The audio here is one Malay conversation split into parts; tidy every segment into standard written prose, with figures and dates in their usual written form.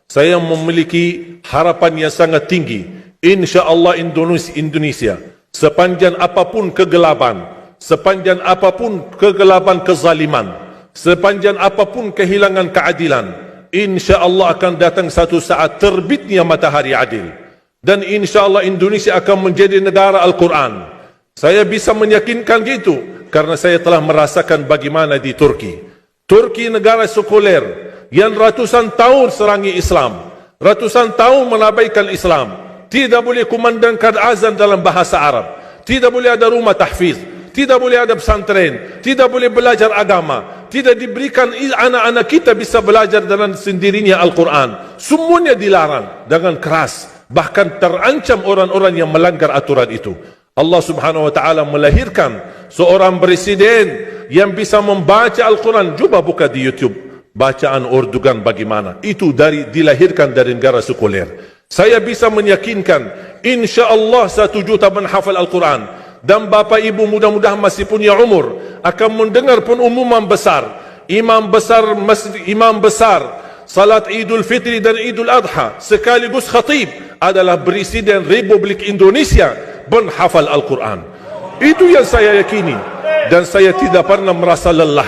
Saya memiliki harapan yang sangat tinggi. InsyaAllah Indonesia, sepanjang apapun kegelapan, sepanjang apapun kegelapan kezaliman, sepanjang apapun kehilangan keadilan, InsyaAllah akan datang satu saat terbitnya matahari adil. Dan InsyaAllah Indonesia akan menjadi negara Al-Quran. Saya bisa meyakinkan gitu karena saya telah merasakan bagaimana di Turki. Turki negara sekuler yang ratusan tahun serangi Islam, ratusan tahun menabaikan Islam, tidak boleh kumandangkan azan dalam bahasa Arab, tidak boleh ada rumah tahfiz, tidak boleh ada pesantren, tidak boleh belajar agama, tidak diberikan anak-anak kita bisa belajar dengan sendirinya Al-Quran. Semuanya dilarang dengan keras, bahkan terancam orang-orang yang melanggar aturan itu. Allah Subhanahu wa taala melahirkan seorang presiden yang bisa membaca Al-Quran. Coba buka di YouTube bacaan Erdogan bagaimana. Itu dilahirkan dari negara sekuler. Saya bisa meyakinkan InsyaAllah 1 juta menghafal Al-Quran. Dan bapa ibu mudah-mudahan masih punya umur akan mendengar pengumuman besar. Imam besar salat Idul Fitri dan Idul Adha sekaligus khatib adalah Presiden Republik Indonesia menghafal Al-Quran. Itu yang saya yakini. Dan saya tidak pernah merasa lelah.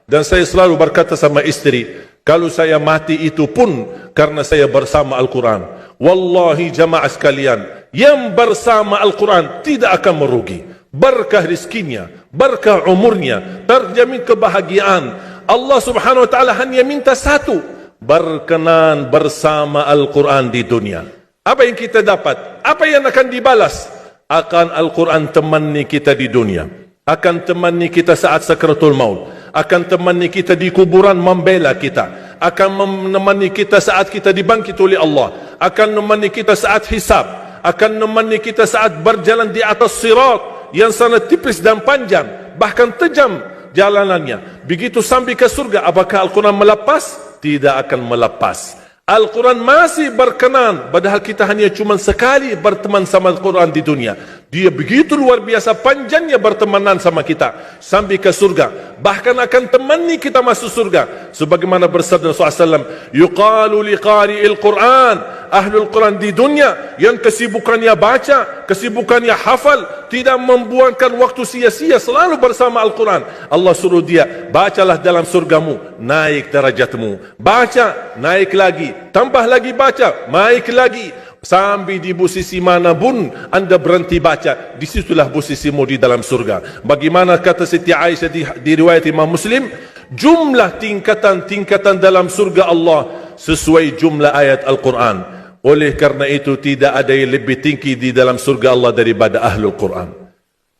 Dan saya selalu berkata sama istri, kalau saya mati itu pun karena saya bersama Al-Quran. Wallahi jamaah sekalian, yang bersama Al-Quran tidak akan merugi. Berkah rizkinya, berkah umurnya, terjamin kebahagiaan. Allah Subhanahu wa taala hanya minta satu, berkenan bersama Al-Quran di dunia. Apa yang kita dapat? Apa yang akan dibalas? Akan Al-Quran temani kita di dunia, akan temani kita saat sakratul maut, akan temani kita di kuburan membela kita, akan menemani kita saat kita dibangkit oleh Allah, akan menemani kita saat hisab, akan menemani kita saat berjalan di atas sirat yang sangat tipis dan panjang, bahkan tajam jalanannya. Begitu sampai ke surga, apakah Al-Quran melepas? Tidak akan melepas. Al-Quran masih berkenan, padahal kita hanya cuma sekali berteman sama Al-Quran di dunia. Dia begitu luar biasa panjangnya bertemanan sama kita sampai ke surga, bahkan akan temani kita masuk surga. Sebagaimana bersabda Rasulullah SAW, yuqalu liqari'il Quran, ahlul Quran di dunia yang kesibukannya baca, kesibukannya hafal, tidak membuangkan waktu sia-sia, selalu bersama Al-Quran. Allah suruh dia, bacalah dalam surgamu, naik derajatmu. Baca, naik lagi, tambah lagi baca, naik lagi, sampai di posisi mana pun anda berhenti baca, disitulah posisimu di dalam surga. Bagaimana kata Siti Aisyah di riwayat Imam Muslim, jumlah tingkatan-tingkatan dalam surga Allah sesuai jumlah ayat Al-Quran. Oleh karena itu tidak ada yang lebih tinggi di dalam surga Allah daripada Ahlul Quran.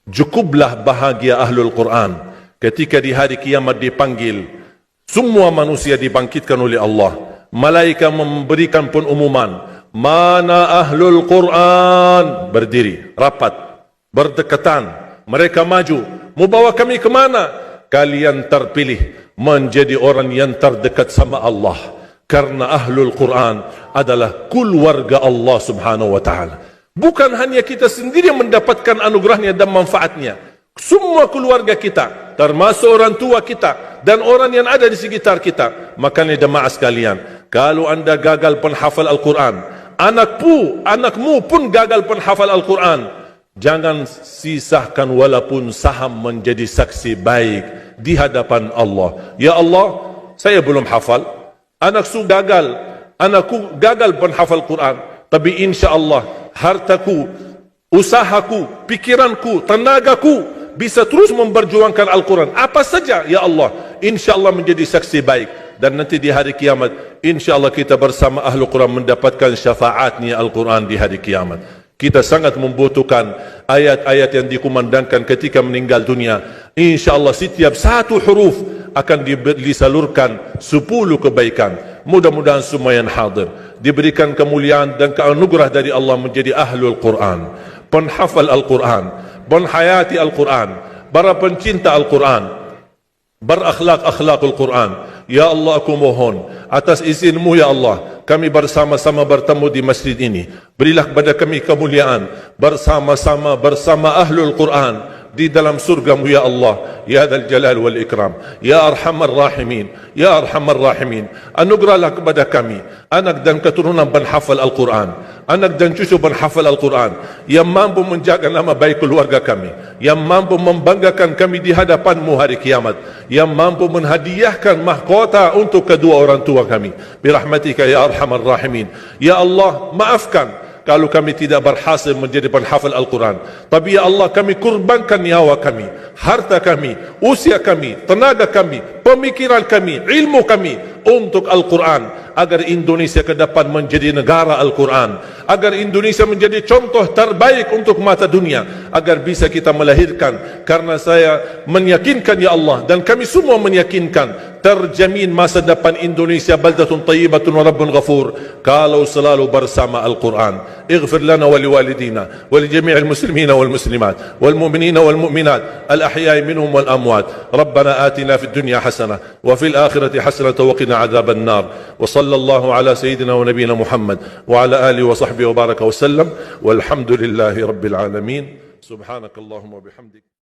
Cukuplah bahagia Ahlul Quran ketika di hari kiamat dipanggil, semua manusia dibangkitkan oleh Allah. Malaikat memberikan pengumuman, mana Ahlul Quran? Berdiri, rapat, berdekatan. Mereka maju, mau bawa kami ke mana? Kalian terpilih menjadi orang yang terdekat sama Allah. Karena Ahlul Quran adalah keluarga Allah Subhanahu wa ta'ala. Bukan hanya kita sendiri yang mendapatkan anugerahnya dan manfaatnya. Semua keluarga kita, termasuk orang tua kita dan orang yang ada di sekitar kita. Makanya jemaah sekalian, kalau anda gagal penghafal Al-Quran, anakmu pun gagal penghafal Al-Quran, jangan sisahkan walaupun saham menjadi saksi baik di hadapan Allah. Ya Allah, saya belum hafal, anakku gagal penghafal Quran, tapi insya-Allah hartaku, usahaku, pikiranku, tenagaku bisa terus memperjuangkan Al-Quran. Apa saja, ya Allah, insya-Allah menjadi saksi baik. Dan nanti di hari kiamat, insya-Allah kita bersama Ahlul Quran mendapatkan syafaatnya Al-Quran di hari kiamat. Kita sangat membutuhkan ayat-ayat yang dikumandangkan ketika meninggal dunia. InsyaAllah setiap satu huruf akan disalurkan 10 kebaikan. Mudah-mudahan semua yang hadir diberikan kemuliaan dan keanugerah dari Allah menjadi Ahlul Quran, penghafal Al-Quran, penghayati Al-Quran, para pencinta Al-Quran, berakhlak-akhlakul Quran. Ya Allah, aku mohon atas izinmu ya Allah, kami bersama-sama bertemu di masjid ini. Berilah kepada kami kemuliaan bersama-sama bersama Ahlul Quran, di dalam surgamu ya Allah, ya Dzal Jalal wal Ikram, ya Arhamar Rahimin, ya Arhamar Rahimin. Anugerahlah kepada kami anak dan keturunan penghafal Al-Quran, anak dan cucu penghafal Al-Quran, yang mampu menjaga nama baik keluarga kami, yang mampu membanggakan kami di hadapanmu hari kiamat, yang mampu menhadiahkan mahkota untuk kedua orang tua kami. Birahmatika ya Arhamar Rahimin. Ya Allah, maafkan kalau kami tidak berhasil menjadi penghafal Al-Quran. Tapi ya Allah, kami kurbankan nyawa kami, harta kami, usia kami, tenaga kami, pemikiran kami, ilmu kami untuk Al-Quran, agar Indonesia ke depan menjadi negara Al-Quran, agar Indonesia menjadi contoh terbaik untuk mata dunia, agar bisa kita melahirkan. Karena saya meyakinkan ya Allah, dan kami semua meyakinkan, terjamin masa depan Indonesia baldatun tayyibatun wa rabbun ghafur kalau selalu bersama Al-Quran. اغفر لنا ولوالدينا ولجميع المسلمين والمسلمات والمؤمنين والمؤمنات الأحياء منهم والأموات. ربنا آتنا في الدنيا حسنة وفي الآخرة حسنة وقنا عذاب النار. وصلى الله على سيدنا ونبينا محمد وعلى آله وصحبه وبارك وسلم والحمد لله رب العالمين. سبحانك اللهم وبحمدك.